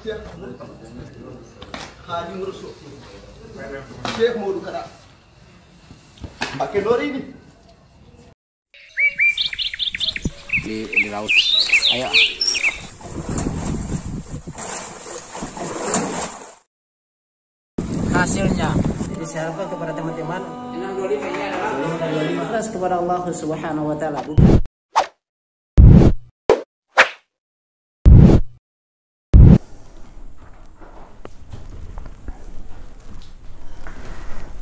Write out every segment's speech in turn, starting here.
Haji merusuk. Syekh mau dukara. Pakai dori ini. Di laut. Ayo. Hasilnya diharapkan kepada teman-teman 625 ikhlas kepada Allah Subhanahu wa taala.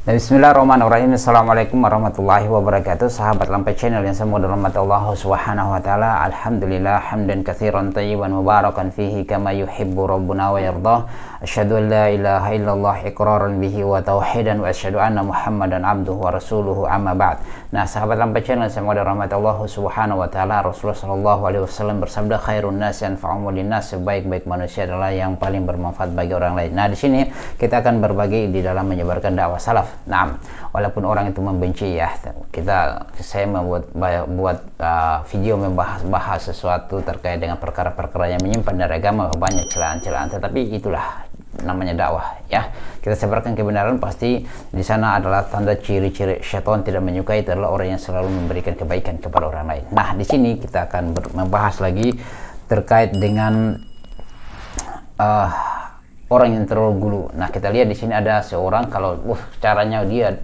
Bismillahirrahmanirrahim. Assalamualaikum warahmatullahi wabarakatuh. Sahabat Lampai Channel yang semua dalam mata Allah Subhanahu wa taala. Alhamdulillah hamdan katsiran tayyiban mubarakan fihi kama yuhibbu rabbuna wa yardah. Asyhadu an la ilaha illallah iqraran bihi wa tauhidan wa asyhadu anna Muhammadan abduhu wa rasuluhu amma ba'd. Nah, sahabat Lampai Channel yang semua dalam mata Allah Subhanahu wa taala, Rasulullah sallallahu alaihi wasallam bersabda, khairun nasi anfa'uhum linnas, sebaik-baik manusia adalah yang paling bermanfaat bagi orang lain. Nah, di sini kita akan berbagi di dalam menyebarkan dakwah salaf. Nah, walaupun orang itu membenci ya, saya membuat video membahas sesuatu terkait dengan perkara-perkara yang menyimpan dari agama, banyak celaan-celaan, tetapi itulah namanya dakwah ya. Kita sebarkan kebenaran, pasti di sana adalah tanda ciri-ciri syaitan tidak menyukai, itu adalah orang yang selalu memberikan kebaikan kepada orang lain. Nah, di sini kita akan membahas lagi terkait dengan orang yang terlalu gulu. Nah, kita lihat di sini ada seorang, kalau caranya dia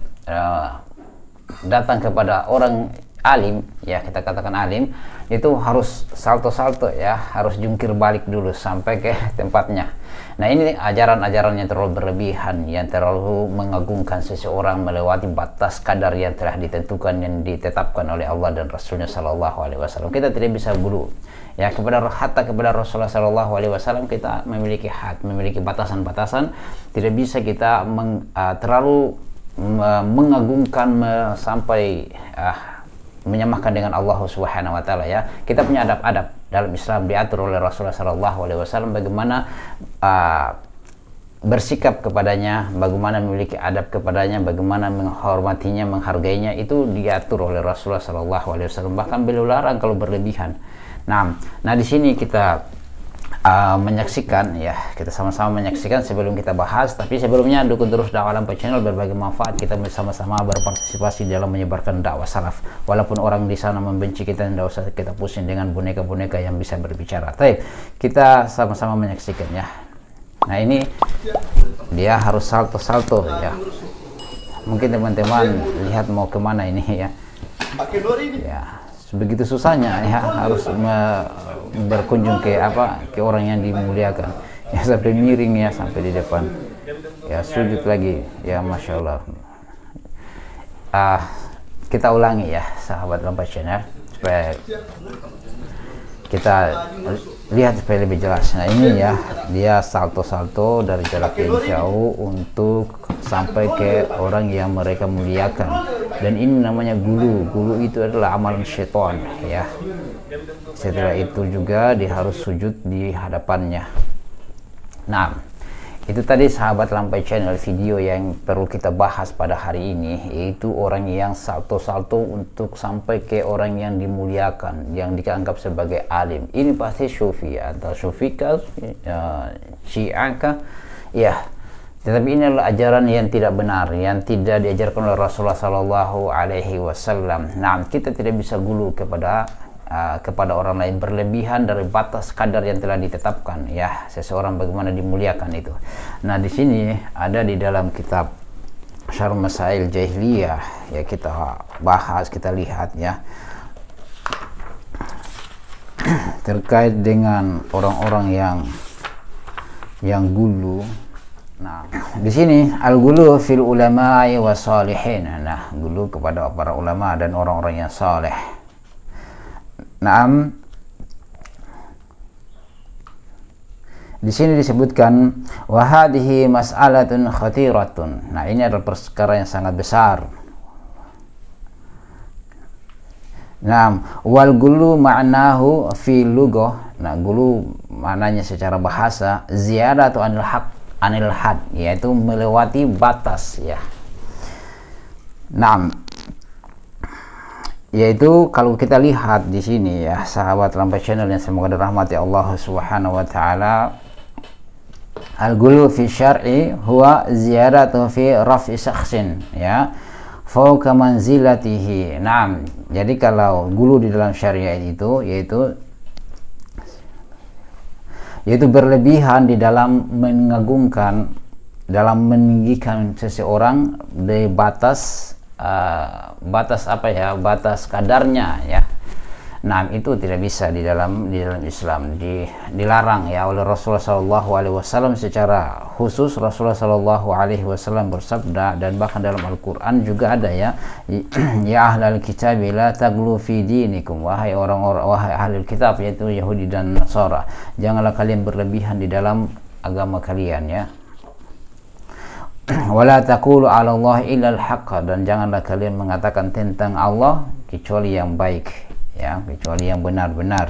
datang kepada orang alim, ya kita katakan alim, itu harus salto-salto ya, harus jungkir balik dulu sampai ke tempatnya. Nah, ini ajaran-ajaran yang terlalu berlebihan, yang terlalu mengagungkan seseorang melewati batas kadar yang telah ditentukan, yang ditetapkan oleh Allah dan Rasulnya Shallallahu Alaihi Wasallam. Kita tidak bisa gulu ya kepada Rasulullah Shallallahu Alaihi Wasallam. Kita memiliki had, memiliki batasan-batasan. Tidak bisa kita terlalu mengagungkan sampai menyamakan dengan Allah Subhanahu wa taala ya. Kita punya adab-adab dalam Islam, diatur oleh Rasulullah Shallallahu Alaihi Wasallam bagaimana bersikap kepadanya, bagaimana memiliki adab kepadanya, bagaimana menghormatinya, menghargainya, itu diatur oleh Rasulullah Shallallahu Alaihi Wasallam. Bahkan beliau larang kalau berlebihan. Nah di sini kita menyaksikan ya, kita sama-sama menyaksikan sebelum kita bahas. Tapi sebelumnya dukung terus dakwah Lampai Channel, berbagi manfaat, kita bersama-sama berpartisipasi dalam menyebarkan dakwah salaf. Walaupun orang di sana membenci kita, tidak usah kita pusing dengan boneka-boneka yang bisa berbicara. Tapi kita sama-sama menyaksikan ya. Nah, ini dia harus salto-salto ya. Mungkin teman-teman lihat mau kemana ini ya. Ya, begitu susahnya ya, harus berkunjung ke orang yang dimuliakan ya, sampai miring ya, sampai di depan ya, sujud lagi ya, Masya Allah. Kita ulangi ya sahabat Lampai Channel supaya kita lihat supaya lebih jelas. Nah, ini ya, dia salto-salto dari jarak yang jauh untuk sampai ke orang yang mereka muliakan, dan ini namanya gulu. Gulu itu adalah amalan syaitan ya. Setelah itu juga dia harus sujud di hadapannya. Nah, itu tadi sahabat Lampai Channel video yang perlu kita bahas pada hari ini, yaitu orang yang salto-salto untuk sampai ke orang yang dimuliakan, yang dianggap sebagai alim. Ini pasti Sufi atau Sufika, Syi'aka ya. Tetapi ini adalah ajaran yang tidak benar, yang tidak diajarkan oleh Rasulullah Sallallahu Alaihi Wasallam. Nah, kita tidak bisa gulu kepada orang lain, berlebihan dari batas kadar yang telah ditetapkan ya, seseorang bagaimana dimuliakan itu. Nah, di sini ada di dalam kitab Syarh Masail Jahiliyah ya, kita bahas, kita lihat ya, terkait dengan orang-orang yang gulu. Nah, di sini al-gulu fil ulama'i wasalihin. Nah, gulu kepada para ulama dan orang-orang yang saleh. Naam, di sini disebutkan wa hadhihi mas'alatun khatiratun. Nah, ini adalah perkara yang sangat besar. Naam, wal gulu ma'nahu fi lughah. Nah, gulu maknanya secara bahasa ziyadatu anil had, yaitu melewati batas ya. Naam, yaitu kalau kita lihat di sini ya sahabat Lampai Channel yang semoga dirahmati Allah Subhanahu wa taala, Al-ghulu fi syar'i huwa ziyadatu fi raf'i syakhsin, ya, fauqa manzilatihi. Naam. Jadi kalau gulu di dalam syariat itu yaitu berlebihan di dalam mengagungkan, dalam meninggikan seseorang di batas apa ya, batas kadarnya, ya. Nah, itu tidak bisa di dalam Islam, dilarang ya oleh Rasulullah Shallallahu Alaihi Wasallam secara khusus. Rasulullah Shallallahu Alaihi Wasallam bersabda, dan bahkan dalam Al-Quran juga ada, ya, ya ahlal kitab la taghlu fi dinikum, wahai orang-orang, wahai ahlul kitab, yaitu Yahudi dan Nasara, janganlah kalian berlebihan di dalam agama kalian, ya. Wala taqulu 'ala Allah illa al-haqq, dan janganlah kalian mengatakan tentang Allah kecuali yang baik, ya, kecuali yang benar-benar.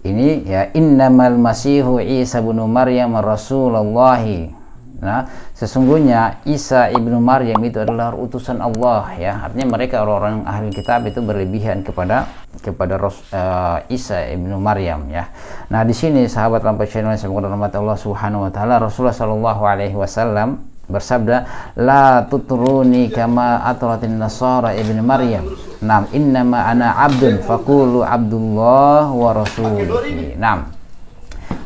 Ini, ya, innamal masihu Isa bin Maryam rasulullah. Nah, sesungguhnya Isa ibnu Maryam itu adalah utusan Allah, ya. Artinya mereka orang-orang ahli kitab itu berlebihan kepada Isa ibnu Maryam, ya. Nah, di sini sahabat lampai channel semoga rahmat Allah Subhanahu wa taala, Rasulullah Shallallahu Alaihi Wasallam bersabda, la tutruni kama atratin nasara ibnu Maryam. Nam, innama ana abdun faqulu abdullah wa rasuluhu. Nam.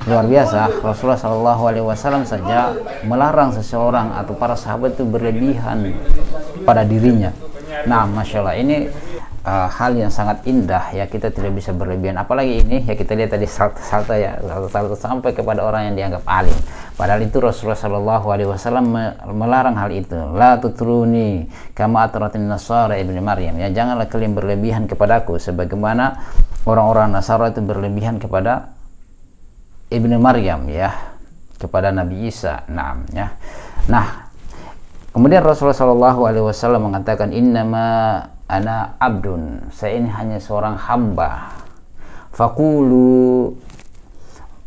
Luar biasa, Rasulullah Shallallahu Alaihi Wasallam saja melarang seseorang atau para sahabat itu berlebihan pada dirinya. Nah, masya Allah, ini hal yang sangat indah, ya. Kita tidak bisa berlebihan, apalagi ini, ya, kita lihat tadi salto ya, salto sampai kepada orang yang dianggap alim. Padahal itu Rasulullah Shallallahu Alaihi Wasallam melarang hal itu. La tutruni kama atratin nasara ibnu Maryam, ya, janganlah kalian berlebihan kepadaku sebagaimana orang-orang Nasara itu berlebihan kepada Ibnu Maryam, ya, kepada Nabi Isa. Nah, ya. Nah, kemudian Rasulullah Shallallahu Alaihi Wasallam mengatakan, innama ana abdun, saya ini hanya seorang hamba. Fakulu,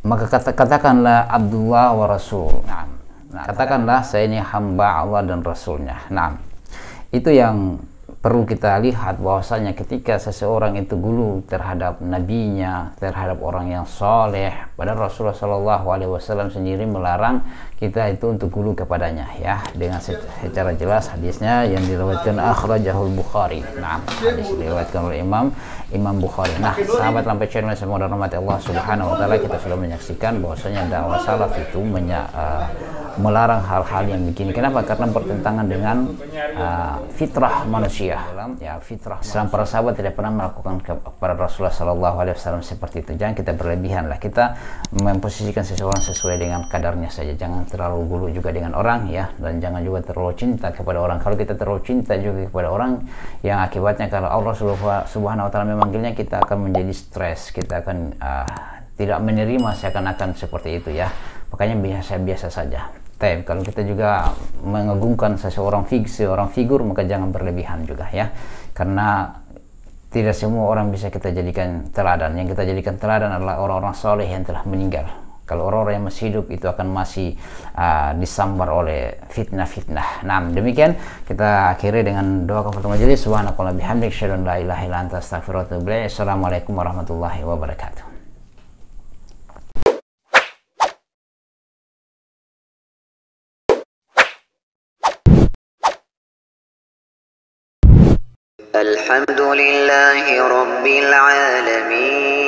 maka katakanlah Abdullah wa Rasul. Nah, katakanlah saya ini hamba Allah dan Rasulnya. Nah, itu yang perlu kita lihat, bahwasanya ketika seseorang itu gulu terhadap nabinya, terhadap orang yang soleh, padahal Rasulullah Shallallahu Alaihi Wasallam sendiri melarang kita itu untuk gulu kepadanya, ya, dengan secara jelas hadisnya yang diriwayatkan akhrajahul Bukhari. Nah, hadis diriwayatkan oleh Imam Bukhari. Nah, sahabat lampai channel semoga rahmat Allah Subhanahu wa taala, kita sudah menyaksikan bahwasanya dakwah salaf itu melarang hal-hal yang begini. Kenapa? Karena bertentangan dengan fitrah manusia. Ya, fitrah Islam, para sahabat tidak pernah melakukan kepada Rasulullah Shallallahu Alaihi Wasallam seperti itu. Jangan kita berlebihan lah, kita memposisikan seseorang sesuai dengan kadarnya saja. Jangan terlalu gulu juga dengan orang, ya, dan jangan juga terlalu cinta kepada orang. Kalau kita terlalu cinta juga kepada orang, yang akibatnya kalau Allah Subhanahu wa taala memanggilnya, kita akan menjadi stres, kita akan tidak menerima seakan-akan seperti itu, ya. Makanya biasa-biasa saja. Tapi kalau kita juga mengagungkan seorang figur, maka jangan berlebihan juga, ya. Karena tidak semua orang bisa kita jadikan teladan. Yang kita jadikan teladan adalah orang-orang soleh yang telah meninggal. Kalau orang-orang yang masih hidup itu akan masih disambar oleh fitnah-fitnah. Nah, demikian kita akhiri dengan doa kafaratul majelis. Subhanakallah bihamdik, asyhadu an la ilaha illa anta, astaghfiruka wa atubu ilaik. Assalamualaikum warahmatullahi wabarakatuh. الحمد لله رب العالمين.